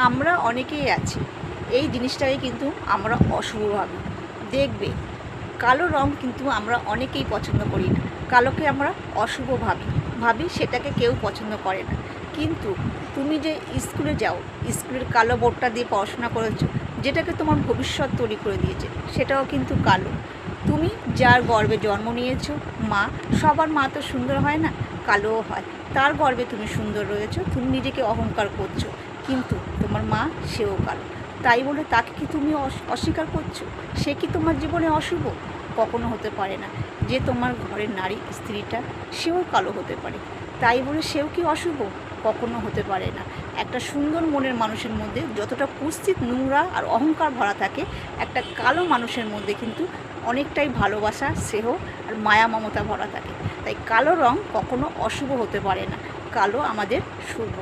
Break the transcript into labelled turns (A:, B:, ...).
A: আমরা অনেকেই আছি এই জিনিসটাকে কিন্তু আমরা অশুভ ভাবি। দেখবে কালো রং কিন্তু আমরা অনেকেই পছন্দ করি না, কালোকে আমরা অশুভ ভাবি সেটাকে কেউ পছন্দ করে না। কিন্তু তুমি যে স্কুলে যাও, স্কুলের কালো বোর্ডটা দিয়ে পড়াশোনা করেছো, যেটাকে তোমার ভবিষ্যৎ তৈরি করে দিয়েছে, সেটাও কিন্তু কালো। তুমি যার গর্ভে জন্ম নিয়েছো, মা, সবার মা তো সুন্দর হয় না, কালোও হয়। তার গর্ভে তুমি সুন্দর রয়েছো, তুমি নিজেকে অহংকার করছো, কিন্তু তোমার মা সেও কালো। তাই বলে তাকে কি তুমি অস্বীকার করছো? সে কি তোমার জীবনে অশুভ? কখনো হতে পারে না। যে তোমার ঘরের নারী, স্ত্রীটা, সেও কালো হতে পারে, তাই বলে সেও কি অশুভ? কখনো হতে পারে না। একটা সুন্দর মনের মানুষের মধ্যে যতটা কুৎসিত, নোংরা আর অহংকার ভরা থাকে, একটা কালো মানুষের মধ্যে কিন্তু অনেকটাই ভালোবাসা, স্নেহ আর মায়া মমতা ভরা থাকে। তাই কালো রং কখনো অশুভ হতে পারে না, কালো আমাদের শুভ।